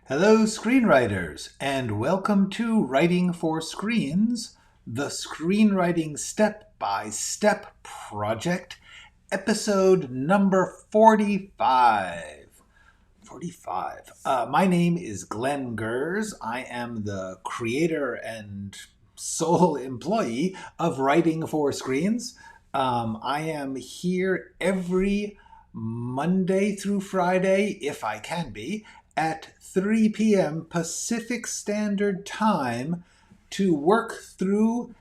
Hello, screenwriters, and welcome to Writing for Screens, the screenwriting step-by-step project, episode number 45. 45. My name is Glenn Gers. I am the creator and sole employee of Writing for Screens. I am here every Monday through Friday, if I can be, at 3 p.m. Pacific Standard Time to work through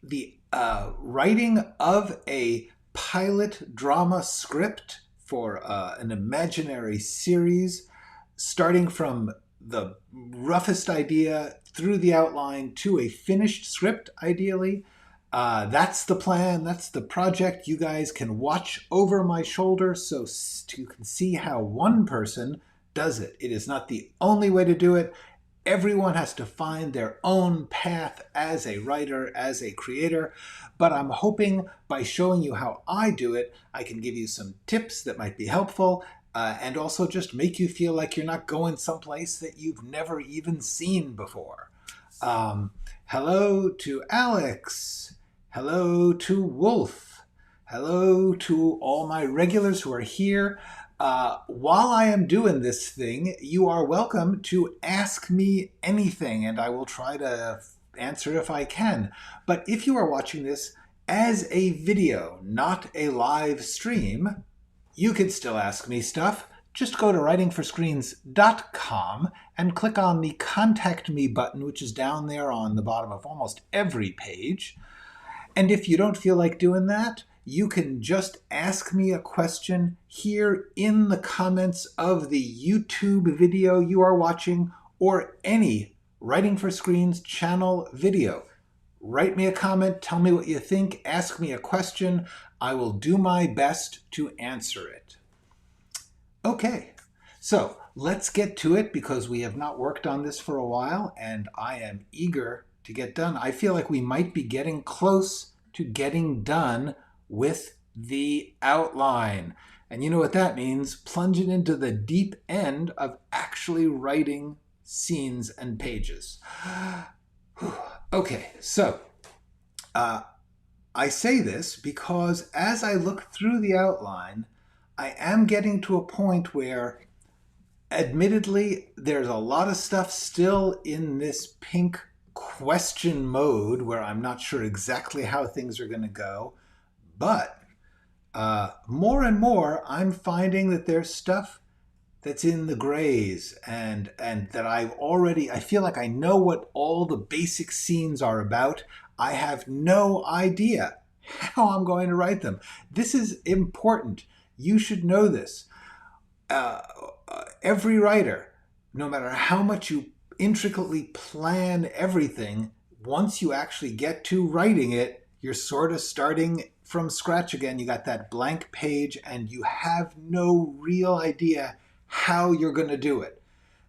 the writing of a pilot drama script for an imaginary series, starting from the roughest idea through the outline to a finished script, ideally. That's the plan. That's the project. You guys can watch over my shoulder so you can see how one person does it. It is not the only way to do it. Everyone has to find their own path as a writer, as a creator, but I'm hoping by showing you how I do it, I can give you some tips that might be helpful and also just make you feel like you're not going someplace that you've never even seen before. Hello to Alex. Hello to Wolf. Hello to all my regulars who are here. While I am doing this thing, you are welcome to ask me anything, and I will try to answer if I can. But if you are watching this as a video, not a live stream, you can still ask me stuff. Just go to writingforscreens.com and click on the Contact Me button, which is down there on the bottom of almost every page. And if you don't feel like doing that, you can just ask me a question here in the comments of the YouTube video you are watching or any Writing for Screens channel video. Write me a comment, tell me what you think, ask me a question. I will do my best to answer it. Okay, so let's get to it because we have not worked on this for a while and I am eager to get done. I feel like we might be getting close to getting done with the outline. And you know what that means? Plunging into the deep end of actually writing scenes and pages. Okay, so I say this because as I look through the outline, I am getting to a point where, admittedly, there's a lot of stuff still in this pink question mode where I'm not sure exactly how things are going to go. But more and more, I'm finding that there's stuff that's in the grays and that I feel like I know what all the basic scenes are about. I have no idea how I'm going to write them. This is important. You should know this. Every writer, no matter how much you intricately plan everything, once you actually get to writing it, you're sort of starting from scratch again. You got that blank page and you have no real idea how you're going to do it.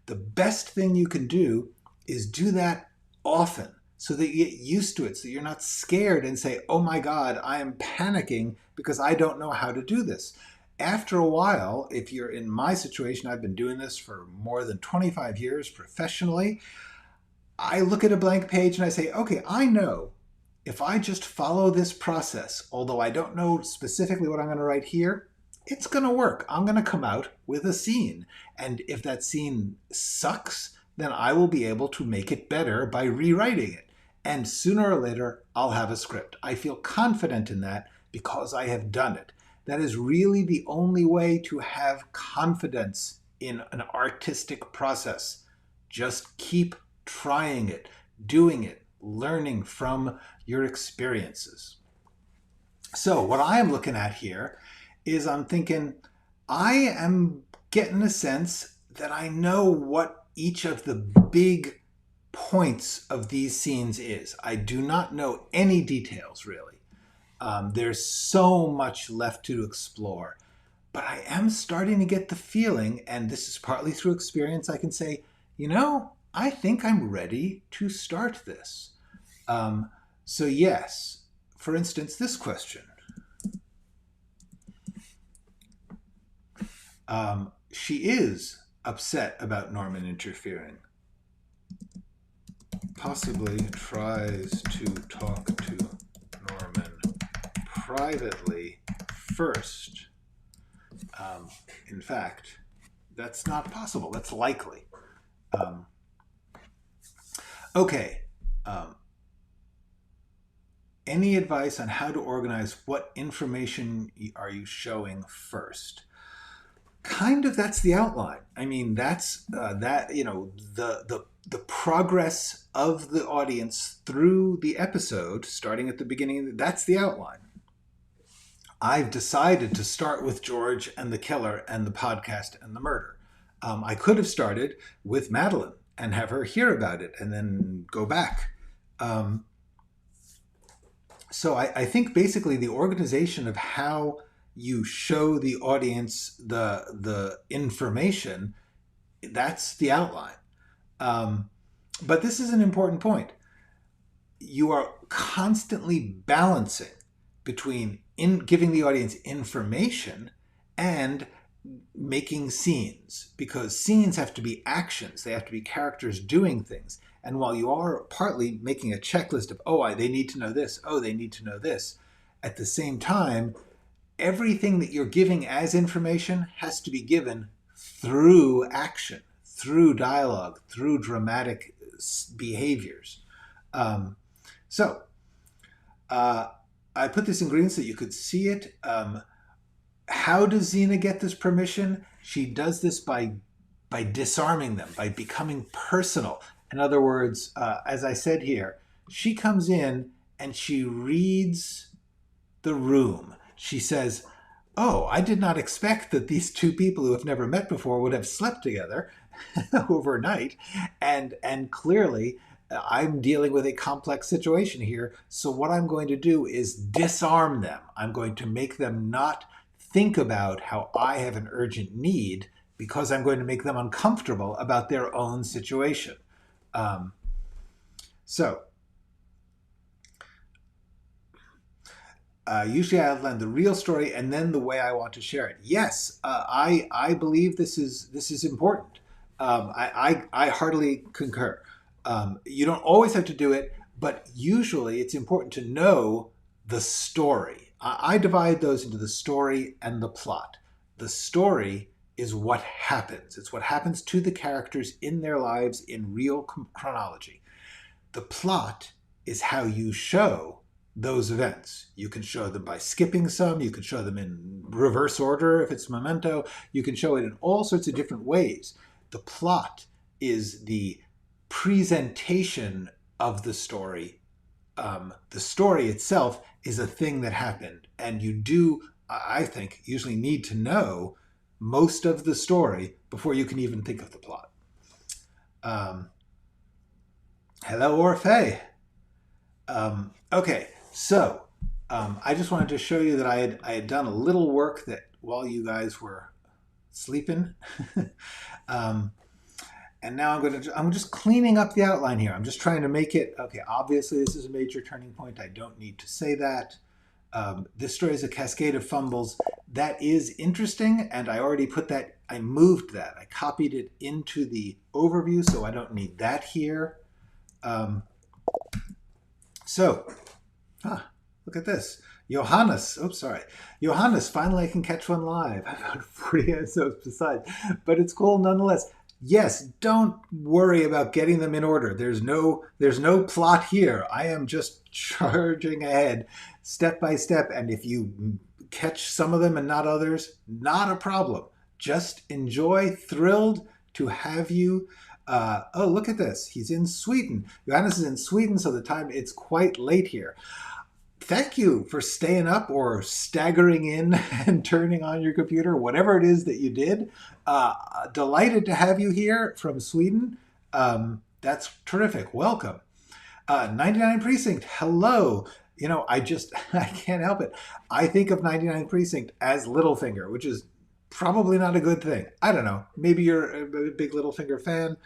The best thing you can do is do that often so that you get used to it, so you're not scared and say, oh my God, I am panicking because I don't know how to do this. After a while, if you're in my situation, I've been doing this for more than 25 years professionally, I look at a blank page and I say, okay, I know if I just follow this process, although I don't know specifically what I'm going to write here, it's going to work. I'm going to come out with a scene. And if that scene sucks, then I will be able to make it better by rewriting it. And sooner or later, I'll have a script. I feel confident in that because I have done it. That is really the only way to have confidence in an artistic process. Just keep trying it, doing it, learning from your experiences. So what I am looking at here is I'm thinking, I am getting a sense that I know what each of the big points of these scenes is. I do not know any details, really. There's so much left to explore. But I am starting to get the feeling, and this is partly through experience, I can say, you know, I think I'm ready to start this. So yes, for instance, this question. She is upset about Norman interfering. Possibly tries to talk to Norman privately first. In fact, that's not possible. That's likely. Okay. Any advice on how to organize what information are you showing first? Kind of, that's the outline. I mean, that's the progress of the audience through the episode, starting at the beginning. That's the outline. I've decided to start with George and the killer and the podcast and the murder. I could have started with Madeline and have her hear about it and then go back. So I think basically the organization of how you show the audience the information, that's the outline. But this is an important point. You are constantly balancing between giving the audience information and making scenes, because scenes have to be actions. They have to be characters doing things. And while you are partly making a checklist of, they need to know this, they need to know this, at the same time, everything that you're giving as information has to be given through action, through dialogue, through dramatic behaviors. So I put this in green so you could see it. How does Xena get this permission? She does this by disarming them, by becoming personal. In other words, as I said here, she comes in and she reads the room. She says, I did not expect that these two people who have never met before would have slept together overnight. And clearly, I'm dealing with a complex situation here. So what I'm going to do is disarm them. I'm going to make them not think about how I have an urgent need, because I'm going to make them uncomfortable about their own situation. Usually I outline the real story and then the way I want to share it. Yes, I believe this is important. I heartily concur. You don't always have to do it, but usually it's important to know the story. I divide those into the story and the plot. The story is what happens. It's what happens to the characters in their lives in real chronology. The plot is how you show those events. You can show them by skipping some. You can show them in reverse order if it's Memento. You can show it in all sorts of different ways. The plot is the presentation of the story. The story itself is a thing that happened. And you do, I think, usually need to know most of the story before you can even think of the plot. Hello, Orphe. Okay, so I just wanted to show you that I had done a little work that while you guys were sleeping. And now I'm just cleaning up the outline here. I'm just trying to make it, okay, obviously this is a major turning point. I don't need to say that. This story is a cascade of fumbles. That is interesting, and I already put that, I moved that. I copied it into the overview, so I don't need that here. Look at this. Johannes, Johannes, finally I can catch one live. I've got 40 episodes besides, but it's cool nonetheless. Yes, don't worry about getting them in order. There's no plot here. I am just charging ahead step by step, and if you catch some of them and not others, not a problem. Just enjoy, thrilled to have you. Look at this. He's in Sweden. Johannes is in Sweden, so it's quite late here. Thank you for staying up or staggering in and turning on your computer, whatever it is that you did. Delighted to have you here from Sweden. That's terrific. Welcome. 99 Precinct, hello. I can't help it. I think of 99 Precinct as Littlefinger, which is probably not a good thing. I don't know. Maybe you're a big Littlefinger fan.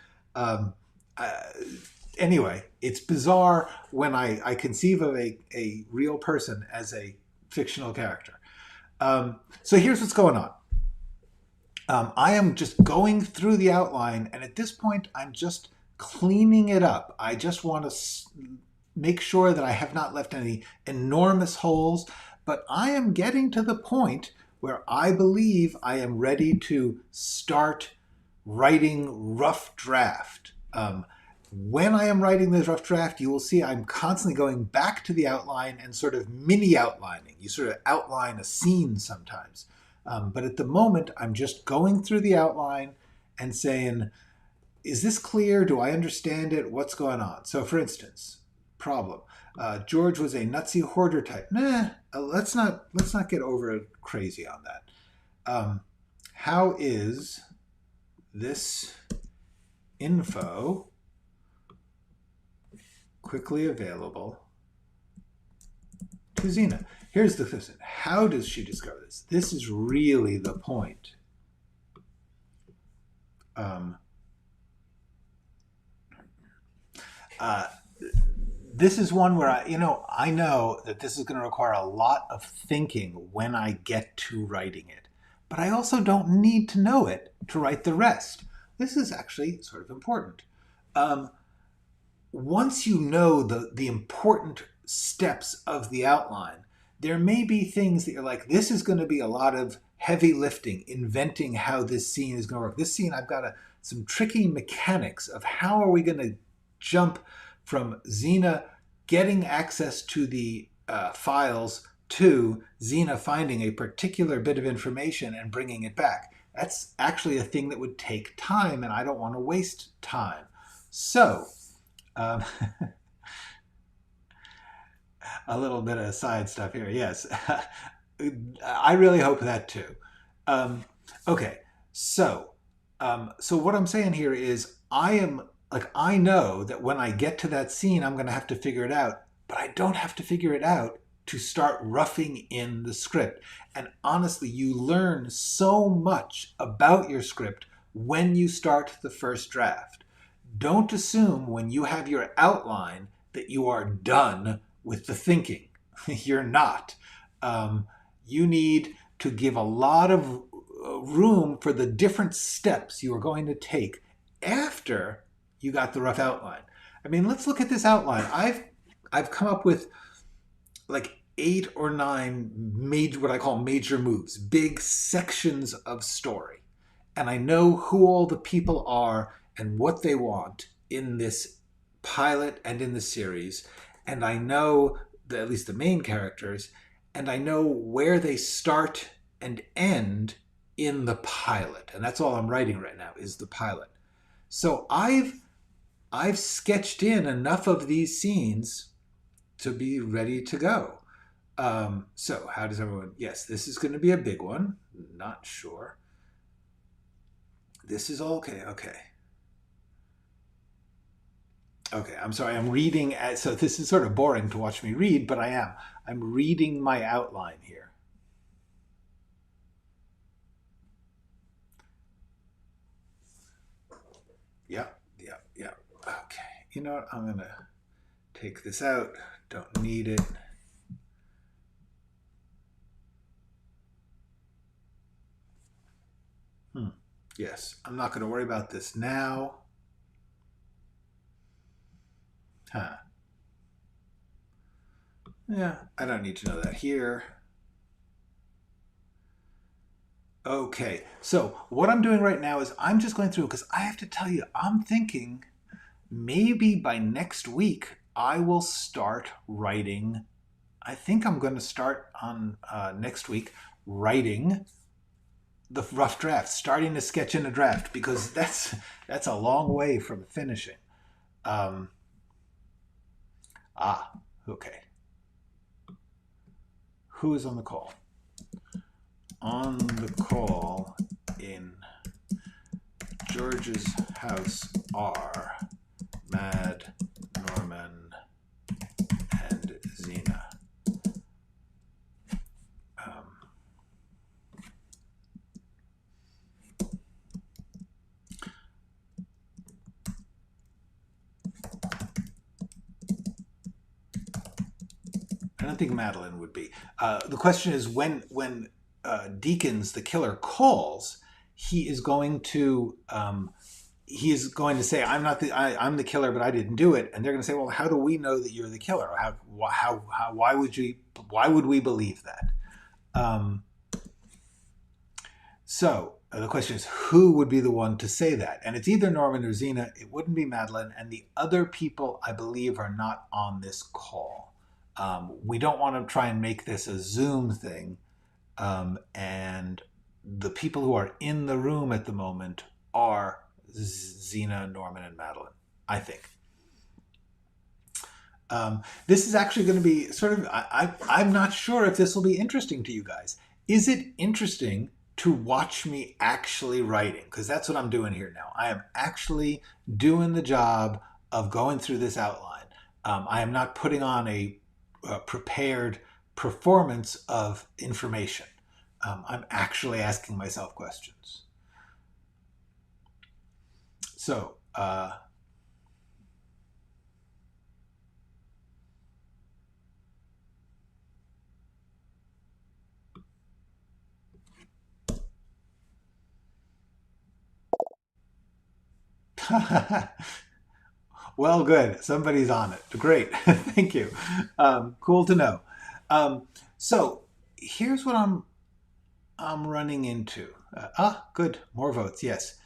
Anyway, it's bizarre when I conceive of a real person as a fictional character. So here's what's going on. I am just going through the outline, and at this point, I'm just cleaning it up. I just want to make sure that I have not left any enormous holes, but I am getting to the point where I believe I am ready to start writing rough draft. When I am writing this rough draft, you will see I'm constantly going back to the outline and sort of mini outlining. You sort of outline a scene sometimes. But at the moment, I'm just going through the outline and saying, is this clear? Do I understand it? What's going on? So for instance, problem. George was a nutsy hoarder type. Nah, let's not get over crazy on that. How is this info quickly available to Xena? Here's the question. How does she discover this? This is really the point. This is one where I know that this is going to require a lot of thinking when I get to writing it. But I also don't need to know it to write the rest. This is actually sort of important. Once you know the important steps of the outline, there may be things that you're like, this is going to be a lot of heavy lifting, inventing how this scene is going to work. This scene, I've got some tricky mechanics of how are we going to jump from Xena getting access to the files to Xena finding a particular bit of information and bringing it back. That's actually a thing that would take time, and I don't want to waste time. So, a little bit of side stuff here. Yes, I really hope that too. Okay, so what I'm saying here is I know that when I get to that scene, I'm going to have to figure it out, but I don't have to figure it out to start roughing in the script. And honestly, you learn so much about your script when you start the first draft. Don't assume when you have your outline that you are done with the thinking. You're not. You need to give a lot of room for the different steps you are going to take after you got the rough outline. I mean, let's look at this outline. I've come up with like 8 or 9 major, what I call major moves, big sections of story. And I know who all the people are and what they want in this pilot and in the series. And I know at least the main characters, and I know where they start and end in the pilot. And that's all I'm writing right now is the pilot. So I've sketched in enough of these scenes to be ready to go. So how does everyone, yes, this is going to be a big one. Not sure. This is okay. Okay, I'm sorry, I'm reading, so this is sort of boring to watch me read, but I'm reading my outline here. Yeah. Okay, you know what, I'm gonna take this out, don't need it. Yes, I'm not gonna worry about this now. Yeah, I don't need to know that here. Okay, so what I'm doing right now is I'm just going through, because I have to tell you, I'm thinking maybe by next week I will start writing. I think I'm going to start on next week writing the rough draft, starting to sketch in a draft, because that's a long way from finishing. Okay. Who is on the call? On the call in George's house are Mad, Norman, and Xena. I don't think Madeline would be. The question is when Deakins, the killer, calls, he is going to say, I'm the killer, but I didn't do it. And they're going to say, well, how do we know that you're the killer? Why would we believe that? So the question is, who would be the one to say that? And it's either Norman or Zena. It wouldn't be Madeline. And the other people, I believe, are not on this call. We don't want to try and make this a Zoom thing. And the people who are in the room at the moment are Zena, Norman, and Madeline, I think. This is actually going to be sort of, I'm not sure if this will be interesting to you guys. Is it interesting to watch me actually writing? Because that's what I'm doing here now. I am actually doing the job of going through this outline. I am not putting on a prepared performance of information. I'm actually asking myself questions. So, well, good. Somebody's on it. Great. Thank you. Cool to know. So here's what I'm running into. Good. More votes. Yes.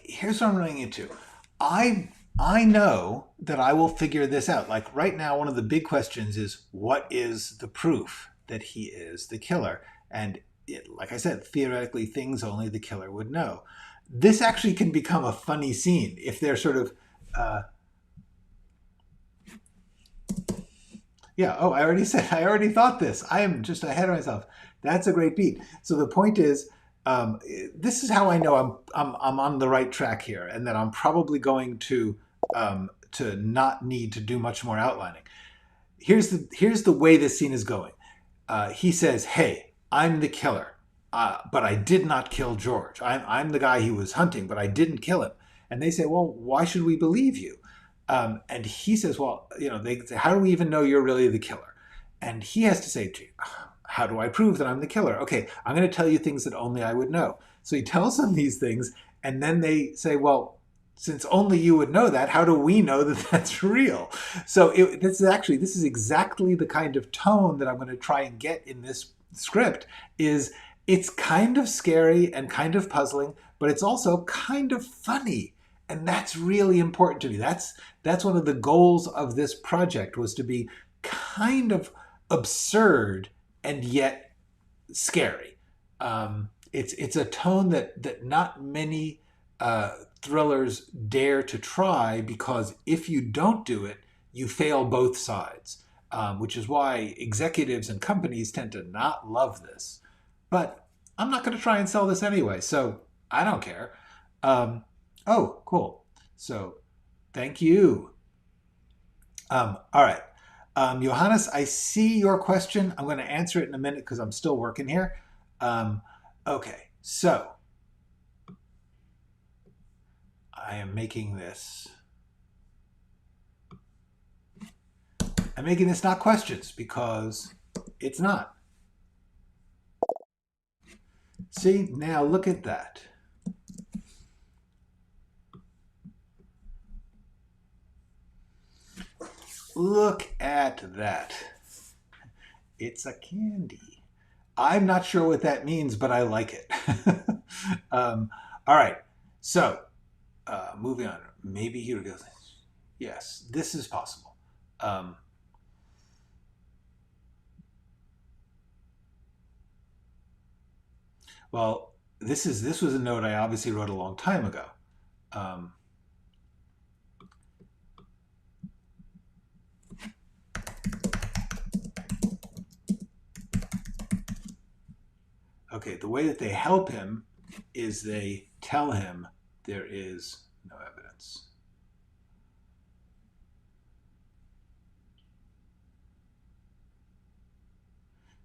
Here's what I'm running into. I know that I will figure this out. Like right now, one of the big questions is, what is the proof that he is the killer? And like I said, theoretically, things only the killer would know. This actually can become a funny scene if they're sort of, yeah, oh, I already thought this. I am just ahead of myself. That's a great beat. So the point is, this is how I know I'm on the right track here, and that I'm probably going to not need to do much more outlining. Here's the way this scene is going. He says, "Hey, I'm the killer, but I did not kill George. I'm the guy he was hunting, but I didn't kill him." And they say, "Well, why should we believe you?" And he says, "Well, they say, how do we even know you're really the killer?" And he has to say, "How do I prove that I'm the killer?" Okay, I'm going to tell you things that only I would know. So he tells them these things, and then they say, "Well, since only you would know that, how do we know that that's real?" So this is exactly the kind of tone that I'm going to try and get in this script. It's kind of scary and kind of puzzling, but it's also kind of funny. And that's really important to me. That's one of the goals of this project, was to be kind of absurd and yet scary. It's a tone that not many thrillers dare to try, because if you don't do it, you fail both sides, which is why executives and companies tend to not love this. But I'm not going to try and sell this anyway, so I don't care. Oh, cool. So thank you. All right. Johannes, I see your question. I'm going to answer it in a minute because I'm still working here. Okay, so I am making this. I'm making this not questions because it's not. See, now look at that. Look at that. It's a candy. I'm not sure what that means, but I like it. All right. So, moving on. Maybe here goes. Yes, this is possible. Well, this was a note I obviously wrote a long time ago. Okay, the way that they help him is they tell him there is no evidence.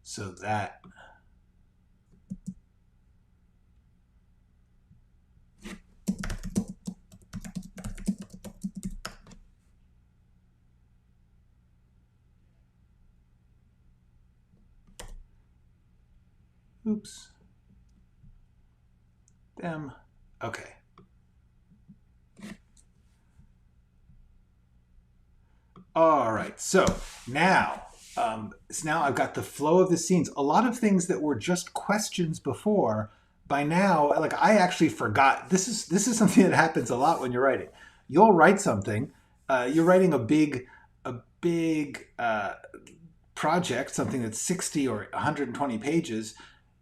So that oops. them. Okay. All right. So now, now I've got the flow of the scenes. A lot of things that were just questions before, by now, like I actually forgot. This is something that happens a lot when you're writing. You'll write something. You're writing a big project, something that's 60 or 120 pages.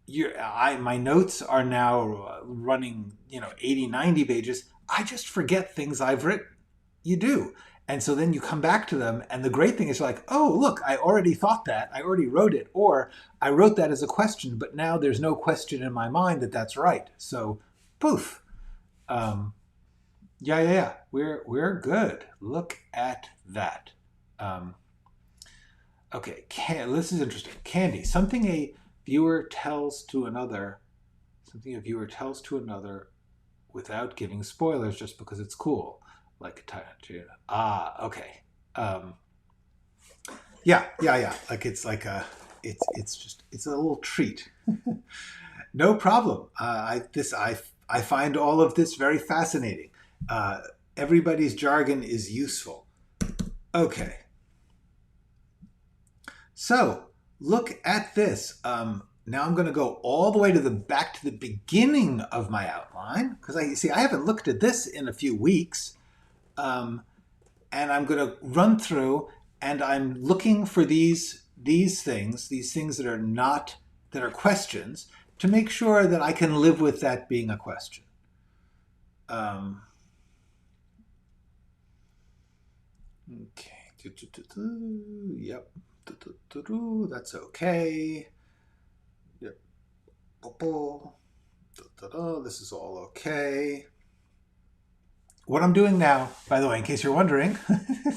My notes are now running 80, 90 pages. I just forget things I've written. You do. And so then you come back to them, and the great thing is you're like, oh, look, I already thought that, I already wrote it, or I wrote that as a question, but now there's no question in my mind that that's right. So poof. um, yeah, we're good. Look at that. um, Okay, this is interesting. Candy, something a viewer tells to another without giving spoilers just because it's cool. Like, okay. Um, yeah. Like it's a little treat. No problem. I find all of this very fascinating. Uh, Everybody's jargon is useful. Okay. So look at this. Now I'm going to go all the way back to the beginning of my outline, because I haven't looked at this in a few weeks, and I'm going to run through, and I'm looking for these things that are questions, to make sure that I can live with that being a question. Okay. Yep. That's okay. Yep. This is all okay. What I'm doing now, by the way, in case you're wondering,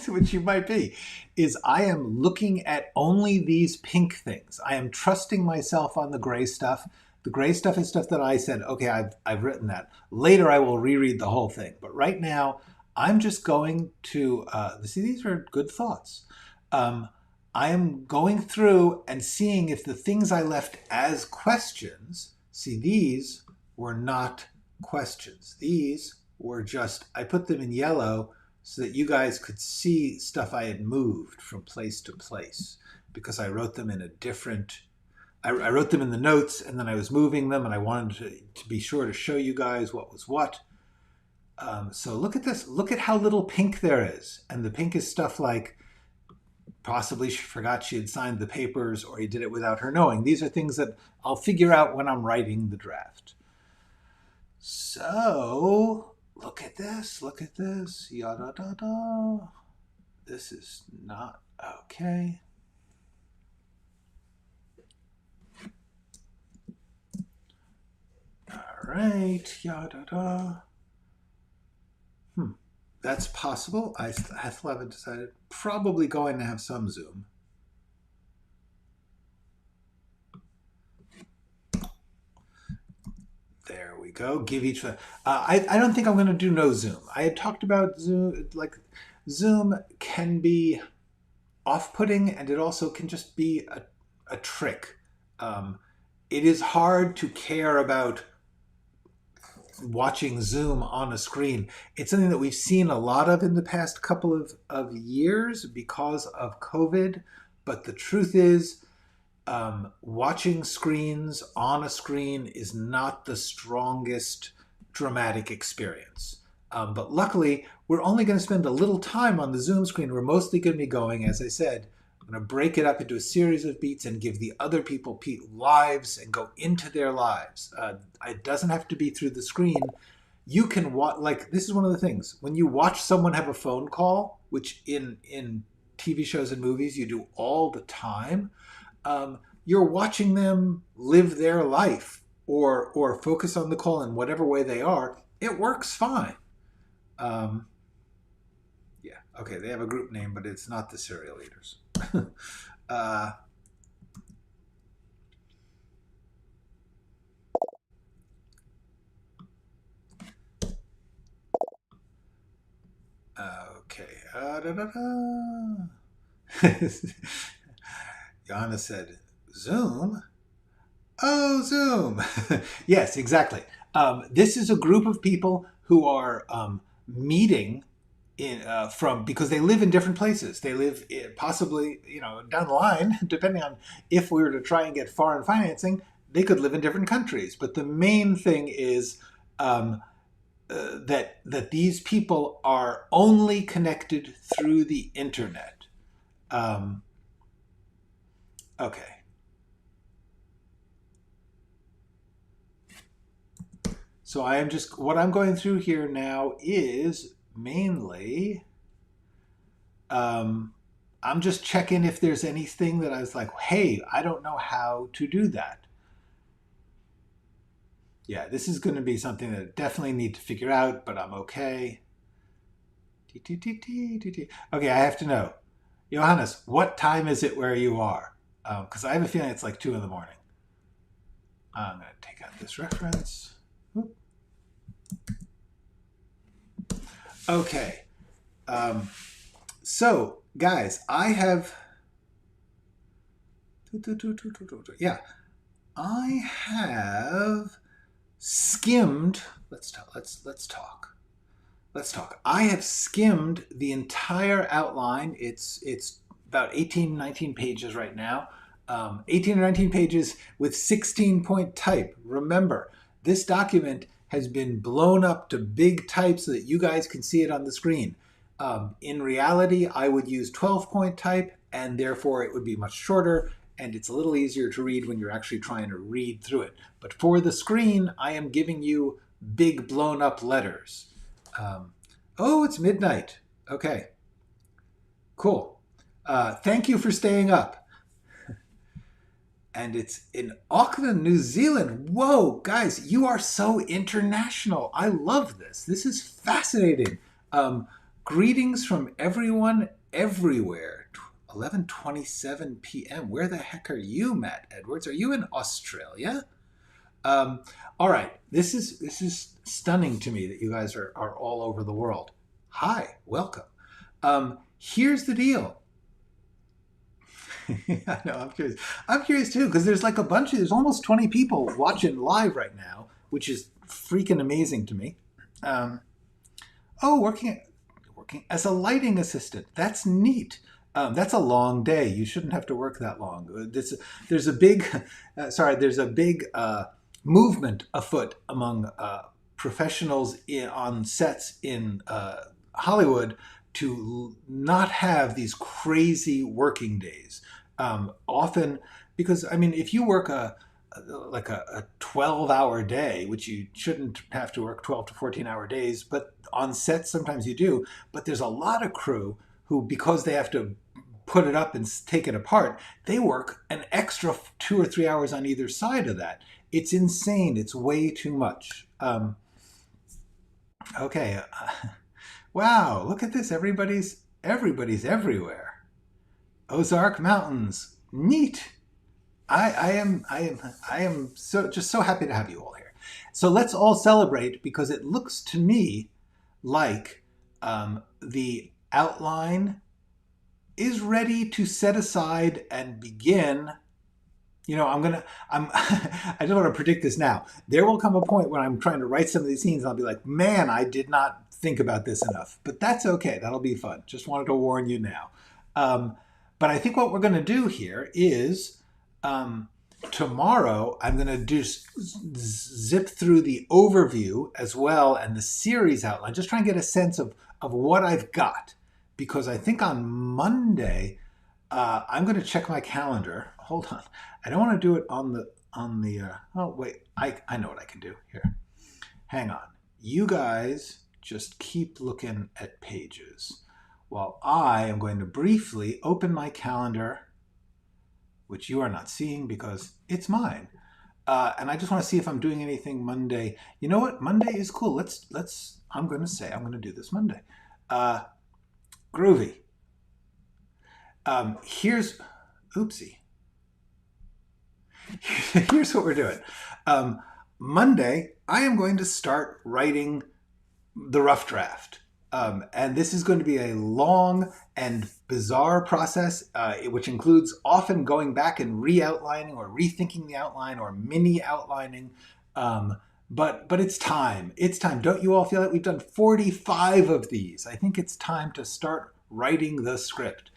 which you might be, is I am looking at only these pink things. I am trusting myself on the gray stuff. The gray stuff is stuff that I said, okay, I've written that. Later I will reread the whole thing. But right now, I'm just going to, see, these are good thoughts. I am going through and seeing if the things I left as questions, see, these were not questions. These were just, I put them in yellow so that you guys could see stuff I had moved from place to place, because I wrote them in a different, I wrote them in the notes, and then I was moving them, and I wanted to be sure to show you guys what was what. So look at this. Look at how little pink there is. And the pink is stuff like, possibly she forgot she had signed the papers, or he did it without her knowing. These are things that I'll figure out when I'm writing the draft. So look at this, yada da da. This is not okay. All right, yada da. That's possible. I still haven't decided. Probably going to have some zoom. There we go. Give each. I don't think I'm going to do no zoom. I had talked about zoom. Like, zoom can be off-putting, and it also can just be a trick. It is hard to care about watching zoom on a screen. It's something that we've seen a lot of in the past couple of years because of COVID. But the truth is, watching screens on a screen is not the strongest dramatic experience. But luckily, we're only going to spend a little time on the zoom screen. We're mostly going to be going, as I said, I'm going to break it up into a series of beats and give the other people lives and go into their lives. It doesn't have to be through the screen. You can watch, like, this is one of the things. When you watch someone have a phone call, which in TV shows and movies you do all the time, you're watching them live their life or focus on the call in whatever way they are. It works fine. Yeah, okay, they have a group name, but it's not the Serial Eaters. Okay. Yana said, Zoom? Oh, Zoom. Yes, exactly. This is a group of people who are meeting because they live in different places. They live possibly, down the line, depending on if we were to try and get foreign financing, they could live in different countries. But the main thing is that these people are only connected through the internet. Okay. So what I'm going through here now is mainly, I'm just checking if there's anything that I was like, hey, I don't know how to do that. Yeah, this is going to be something that I definitely need to figure out, but I'm okay. Okay, I have to know. Johannes, what time is it where you are? Because I have a feeling it's like 2 in the morning. I'm going to take out this reference. Okay. So, guys, I have... Yeah. I have skimmed... Let's talk. I have skimmed the entire outline. It's about 18, 19 pages right now. 18 or 19 pages with 16-point type. Remember, this document has been blown up to big type so that you guys can see it on the screen. In reality, I would use 12-point type, and therefore it would be much shorter, and it's a little easier to read when you're actually trying to read through it. But for the screen, I am giving you big blown up letters. Oh, it's midnight. Okay, cool. Thank you for staying up. And it's in Auckland, New Zealand. Whoa, guys, you are so international. I love this. This is fascinating. Greetings from everyone everywhere. 11:27 p.m. Where the heck are you, Matt Edwards? Are you in Australia? All right, this is stunning to me that you guys are all over the world. Hi, welcome. Here's the deal. I know, I'm curious. I'm curious too, because there's like there's almost 20 people watching live right now, which is freaking amazing to me. Oh, working as a lighting assistant. That's neat. That's a long day. You shouldn't have to work that long. There's a big, there's a big movement afoot among professionals on sets in Hollywood to not have these crazy working days. Often, because I mean, if you work a 12-hour day, which you shouldn't have to work 12 to 14-hour days, but on set sometimes you do. But there's a lot of crew who, because they have to put it up and take it apart, they work an extra 2 or 3 hours on either side of that. It's insane. It's way too much. Okay. Wow, look at this. Everybody's everywhere. Ozark Mountains. Neat. I am so happy to have you all here. So let's all celebrate, because it looks to me like the outline is ready to set aside and begin. You know, I don't want to predict this now. There will come a point when I'm trying to write some of these scenes and I'll be like, man, I did not think about this enough. But that's okay. That'll be fun. Just wanted to warn you now. But I think what we're going to do here is tomorrow I'm going to zip through the overview as well and the series outline. Just try and get a sense of what I've got. Because I think on Monday, I'm going to check my calendar. Hold on. I don't want to do it on the oh, wait. I know what I can do here. Hang on. You guys just keep looking at pages while I am going to briefly open my calendar, which you are not seeing because it's mine. And I just want to see if I'm doing anything Monday. You know what? Monday is cool. I'm going to do this Monday. Groovy. Oopsie. Here's what we're doing. Monday, I am going to start writing the rough draft. And this is going to be a long and bizarre process, which includes often going back and re-outlining or rethinking the outline or mini-outlining. but it's time. It's time. Don't you all feel that? We've done 45 of these. I think it's time to start writing the script.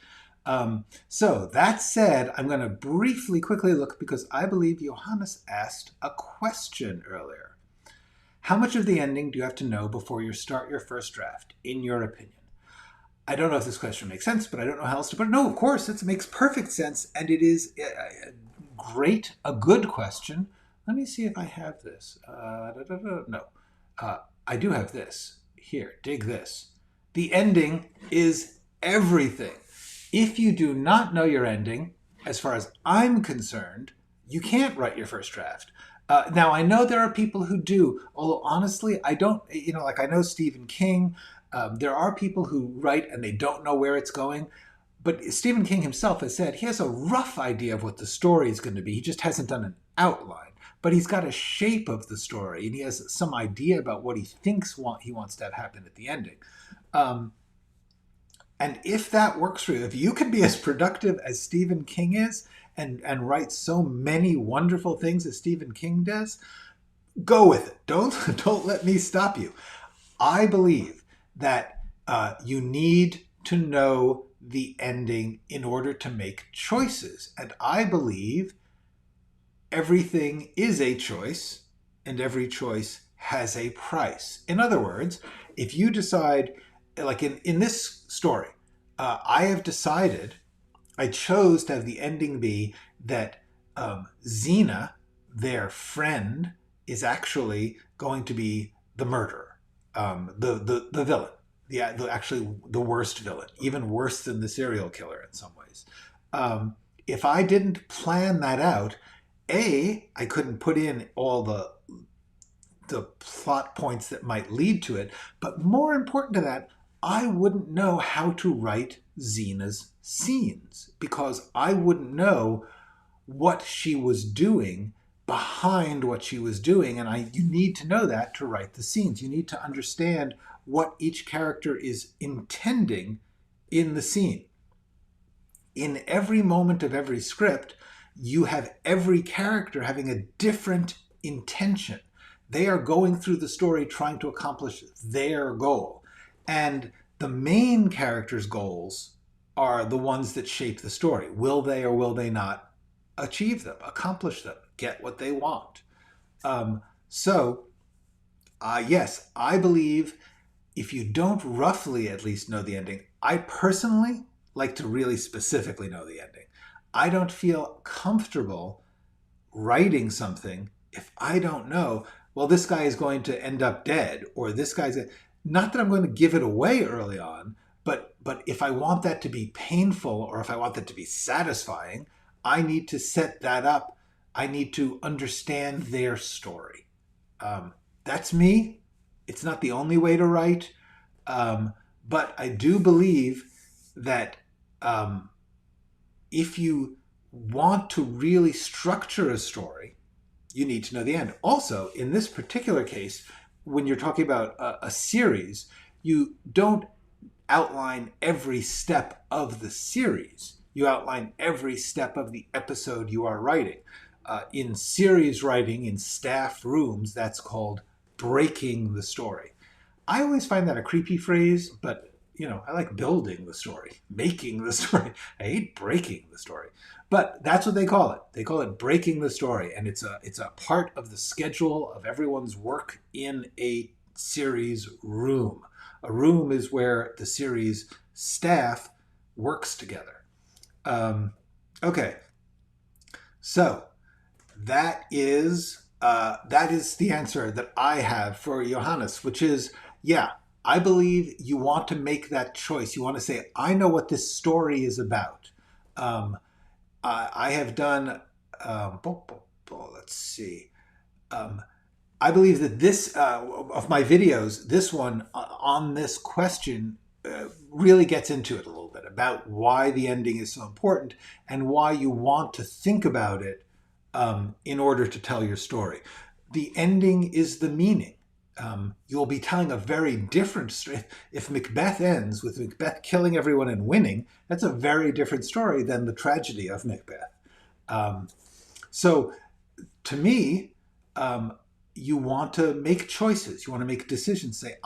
So that said, I'm going to briefly, quickly look because I believe Johannes asked a question earlier. How much of the ending do you have to know before you start your first draft, in your opinion? I don't know if this question makes sense, but I don't know how else to put it. No, of course, it makes perfect sense, and it is a good question. Let me see if I have this. No, I do have this. Here, dig this. The ending is everything. If you do not know your ending, as far as I'm concerned, you can't write your first draft. Now, I know there are people who do, although honestly, I don't, like I know Stephen King. There are people who write and they don't know where it's going. But Stephen King himself has said he has a rough idea of what the story is going to be. He just hasn't done an outline. But he's got a shape of the story, and he has some idea about what he thinks he wants to have happen at the ending. And if that works for you, if you can be as productive as Stephen King is and write so many wonderful things as Stephen King does, go with it. Don't let me stop you. I believe that you need to know the ending in order to make choices. And I believe everything is a choice, and every choice has a price. In other words, if you decide, like in this story, I have decided, I chose to have the ending be that Xena, their friend, is actually going to be the murderer, the villain, actually the worst villain, even worse than the serial killer in some ways. If I didn't plan that out, I couldn't put in all the plot points that might lead to it, but more important to that, I wouldn't know how to write Xena's scenes because I wouldn't know what she was doing behind what she was doing, and you need to know that to write the scenes. You need to understand what each character is intending in the scene. In every moment of every script, you have every character having a different intention. They are going through the story trying to accomplish their goal. And the main character's goals are the ones that shape the story. Will they or will they not achieve them, accomplish them, get what they want? Yes, I believe if you don't roughly at least know the ending, I personally like to really specifically know the ending. I don't feel comfortable writing something if I don't know, well, this guy is going to end up dead, or this guy's... Not that I'm going to give it away early on, but if I want that to be painful or if I want that to be satisfying, I need to set that up. I need to understand their story. That's me. It's not the only way to write, but I do believe that if you want to really structure a story, you need to know the end. Also, in this particular case, when you're talking about a series, you don't outline every step of the series. You outline every step of the episode you are writing. In series writing, in staff rooms, that's called breaking the story. I always find that a creepy phrase, but I like building the story, making the story. I hate breaking the story. But that's what they call it. They call it breaking the story. And it's a part of the schedule of everyone's work in a series room. A room is where the series staff works together. Okay. So that is the answer that I have for Johannes, which is, yeah, I believe you want to make that choice. You want to say, I know what this story is about. I have done, let's see. I believe that this, of my videos, this one on this question really gets into it a little bit about why the ending is so important and why you want to think about it in order to tell your story. The ending is the meaning. You'll be telling a very different story. If Macbeth ends with Macbeth killing everyone and winning, that's a very different story than the tragedy of Macbeth. So to me, you want to make choices. You want to make decisions. Say,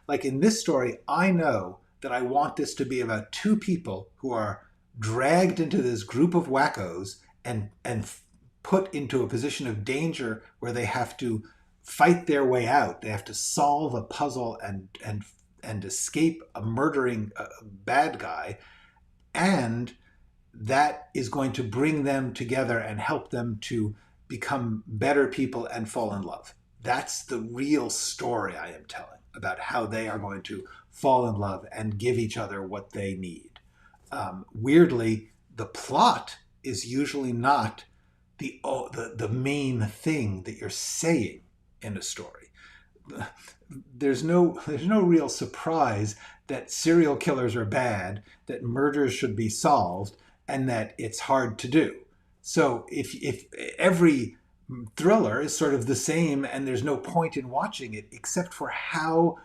like in this story, I know that I want this to be about two people who are dragged into this group of wackos and put into a position of danger where they have to fight their way out. They have to solve a puzzle and escape a murdering bad guy, and that is going to bring them together and help them to become better people and fall in love. That's the real story I am telling about how they are going to fall in love and give each other what they need. Weirdly, the plot is usually not the main thing that you're saying in a story. There's no real surprise that serial killers are bad, that murders should be solved, and that it's hard to do. So if every thriller is sort of the same and there's no point in watching it except for how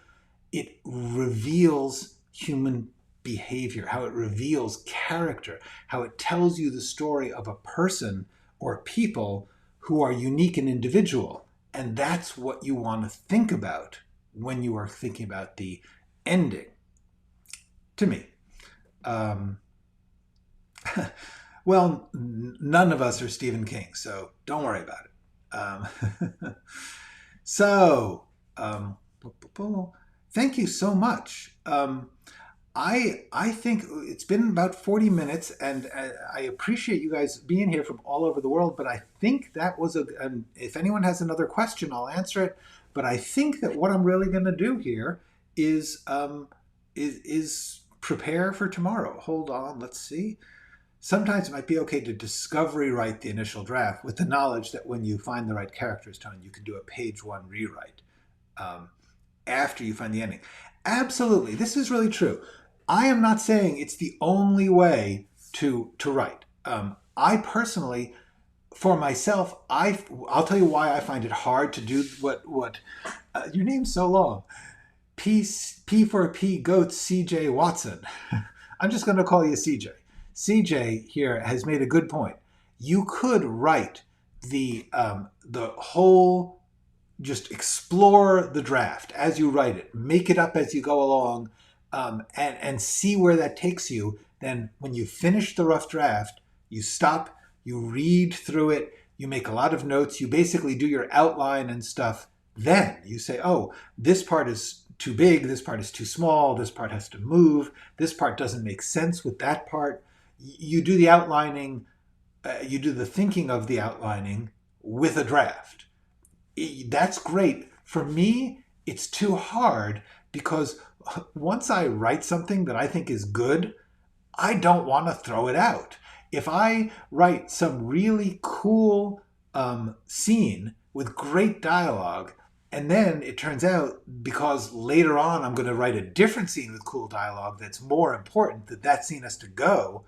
it reveals human behavior, how it reveals character, how it tells you the story of a person or people who are unique and individual. And that's what you want to think about when you are thinking about the ending, to me. Well, none of us are Stephen King, so don't worry about it. So, thank you so much. I think it's been about 40 minutes, and I appreciate you guys being here from all over the world, but I think that was if anyone has another question, I'll answer it. But I think that what I'm really going to do here is prepare for tomorrow. Hold on, let's see. Sometimes it might be okay to discovery write the initial draft with the knowledge that when you find the right characters tone, you can do a page one rewrite after you find the ending. Absolutely, this is really true. I am not saying it's the only way to write. I personally, for myself, I'll tell you why I find it hard to do what your name's so long. P for P Goats CJ Watson. I'm just going to call you CJ. CJ here has made a good point. You could write the whole, just explore the draft as you write it, make it up as you go along, and see where that takes you. Then when you finish the rough draft, you stop, you read through it, you make a lot of notes, you basically do your outline and stuff. Then you say, oh, this part is too big, this part is too small, this part has to move, this part doesn't make sense with that part. You do the outlining, you do the thinking of the outlining with a draft. That's great. For me, it's too hard because once I write something that I think is good, I don't want to throw it out. If I write some really cool scene with great dialogue, and then it turns out, because later on I'm going to write a different scene with cool dialogue that's more important, that scene has to go,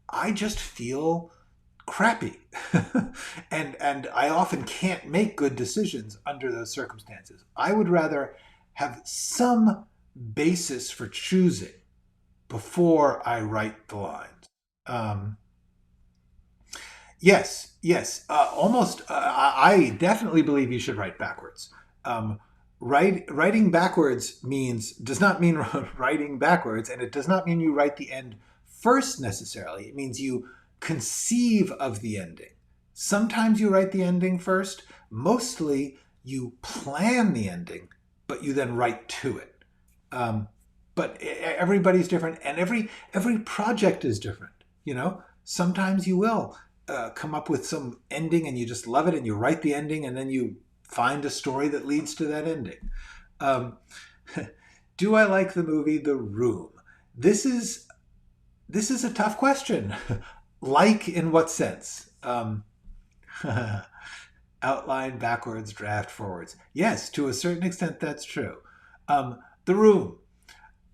I just feel crappy. and I often can't make good decisions under those circumstances. I would rather have some basis for choosing before I write the lines. Yes, almost. I definitely believe you should write backwards. Writing backwards does not mean writing backwards, and it does not mean you write the end first necessarily. It means you conceive of the ending. Sometimes you write the ending first. Mostly you plan the ending, but you then write to it. But everybody's different, and every project is different. Sometimes you will come up with some ending and you just love it and you write the ending and then you find a story that leads to that ending. Do I like the movie The Room? This is a tough question. Like in what sense? Outline backwards, draft forwards. Yes, to a certain extent that's true. The Room.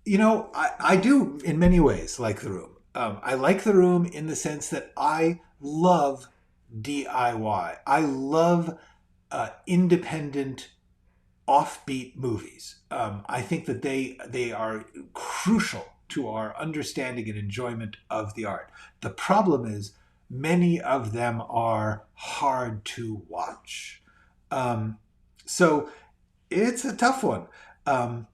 I do in many ways like The Room. I like The Room in the sense that I love DIY. I love independent, offbeat movies. I think that they are crucial to our understanding and enjoyment of the art. The problem is many of them are hard to watch. So it's a tough one. Um,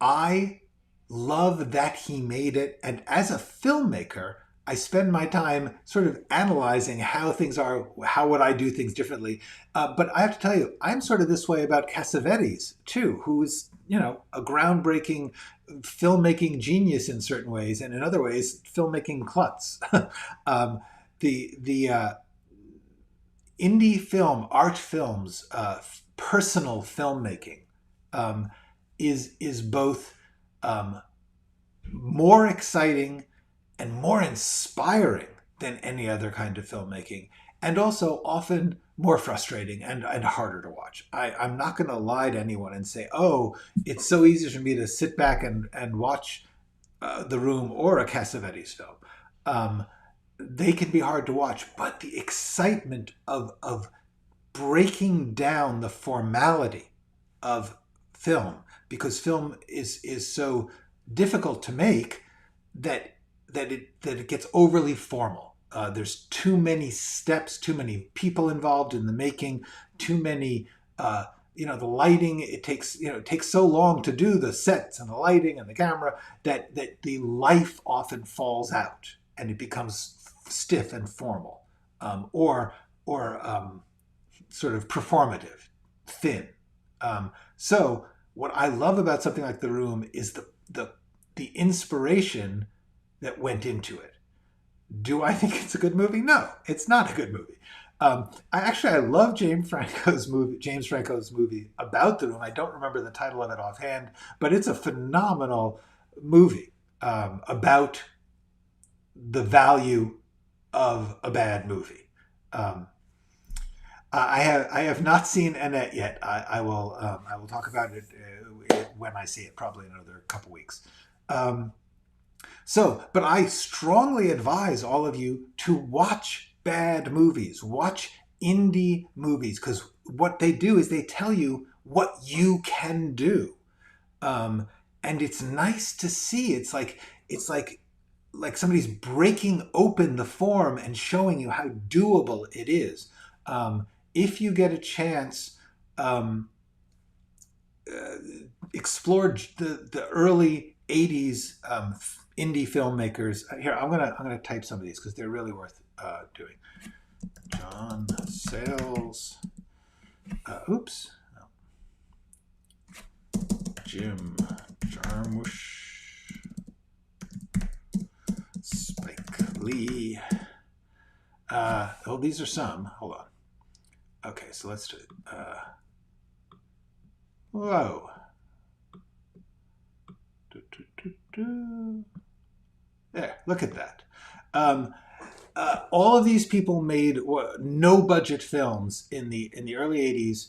I love that he made it. And as a filmmaker, I spend my time sort of analyzing how things are, how would I do things differently. But I have to tell you, I'm sort of this way about Cassavetes too, who is, a groundbreaking filmmaking genius in certain ways, and in other ways, filmmaking klutz. The indie film, art films, personal filmmaking um, is both um, more exciting and more inspiring than any other kind of filmmaking, and also often more frustrating and harder to watch. I'm not going to lie to anyone and say, oh, it's so easy for me to sit back and watch The Room or a Cassavetes film. Um, they can be hard to watch, but the excitement of breaking down the formality of film, because film is so difficult to make that it gets overly formal. There's too many steps, too many people involved in the making, too many. The lighting. It takes so long to do the sets and the lighting and the camera that the life often falls out and it becomes stiff and formal, or sort of performative, thin. So what I love about something like The Room is the inspiration that went into it. Do I think it's a good movie? No, it's not a good movie. I love James Franco's movie about The Room. I don't remember the title of it offhand, but it's a phenomenal movie about the value of a bad movie. Um, I have not seen Annette yet. I will talk about it when I see it, probably in another couple weeks. Um, but I strongly advise all of you to watch bad movies, watch indie movies, because what they do is they tell you what you can do, um, and it's nice to see. It's like somebody's breaking open the form and showing you how doable it is. If you get a chance, um, uh, explore the early '80s indie filmmakers. Here, I'm gonna type some of these because they're really worth doing. John Sayles. Oops. No. Jim Jarmusch. Spike Lee. These are some. Hold on. Okay, so let's do it. Whoa. There, look at that. All of these people made no budget films in the early '80s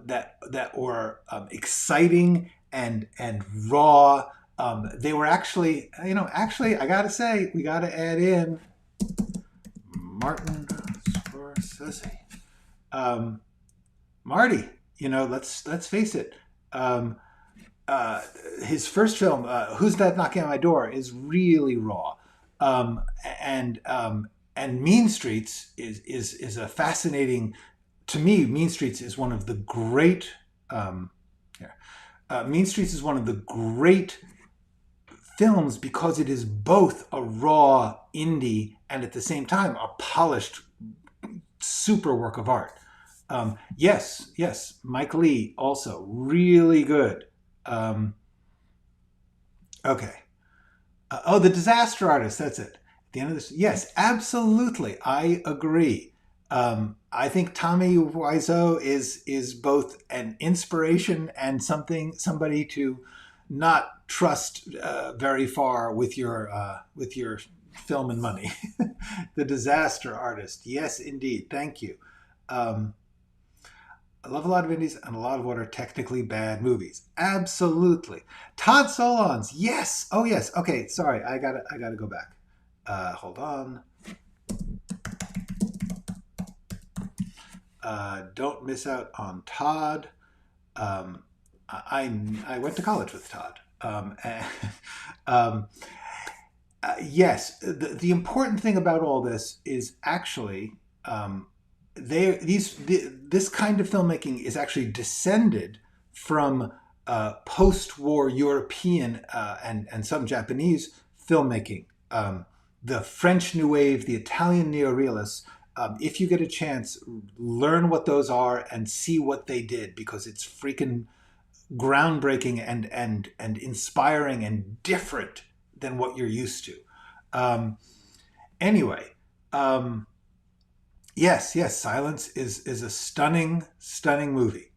that were exciting and raw. They were actually I gotta say, we gotta add in Martin Scorsese. Marty, let's face it. Um, his first film, "Who's That Knocking on My Door," is really raw, um, and and Mean Streets is a fascinating. To me, Mean Streets is one of the great. Yeah, Mean Streets is one of the great films because it is both a raw indie and at the same time a polished, super work of art. Yes, Mike Lee also really good. Um, okay. The Disaster Artist. That's it. At the end of this, yes, absolutely, I agree. I think Tommy Wiseau is both an inspiration and somebody to not trust very far with your film and money. The Disaster Artist. Yes, indeed. Thank you. Um, I love a lot of indies and a lot of what are technically bad movies. Absolutely. Todd Solondz. Yes. Oh yes. Okay. Sorry. I gotta go back. Hold on. Don't miss out on Todd. Um, I went to college with Todd. Um, yes. The important thing about all this is actually, um, this kind of filmmaking is actually descended from post-war European and some Japanese filmmaking. The French New Wave, the Italian neorealists. If you get a chance, learn what those are and see what they did, because it's freaking groundbreaking and inspiring and different than what you're used to. Anyway, yes, Silence is a stunning movie.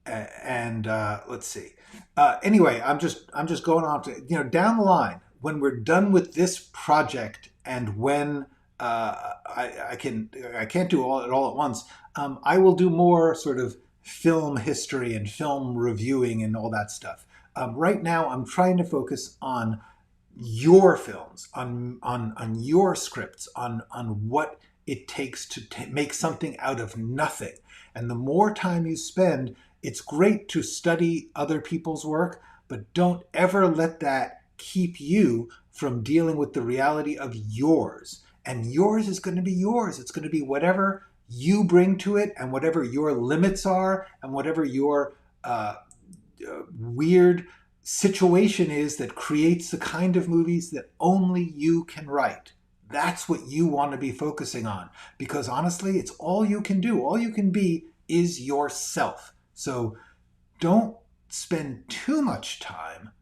Let's see. Anyway, I'm just going on to, down the line, when we're done with this project, and when I can't do it all at once. I will do more sort of film history and film reviewing and all that stuff. Right now, I'm trying to focus on your films, on your scripts, on what it takes to make something out of nothing. And the more time you spend, it's great to study other people's work, but don't ever let that keep you from dealing with the reality of yours. And yours is going to be yours. It's going to be whatever you bring to it, and whatever your limits are, and whatever your weird situation is that creates the kind of movies that only you can write. That's what you want to be focusing on, because honestly, it's all you can do. All you can be is yourself. So don't spend too much time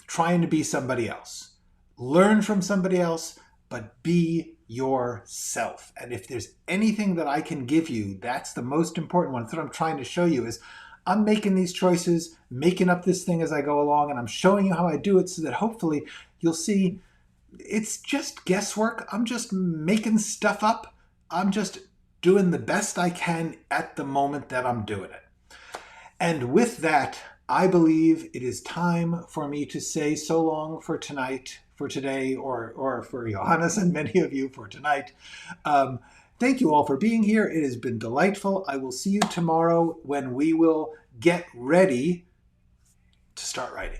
trying to be somebody else. Learn from somebody else, but be yourself. And if there's anything that I can give you, that's the most important one. That's what I'm trying to show you. Is I'm making these choices, making up this thing as I go along, and I'm showing you how I do it, so that hopefully you'll see it's just guesswork. I'm just making stuff up. I'm just doing the best I can at the moment that I'm doing it. And with that, I believe it is time for me to say so long for tonight, for today, or for Johannes and many of you for tonight. Thank you all for being here. It has been delightful. I will see you tomorrow when we will get ready to start writing.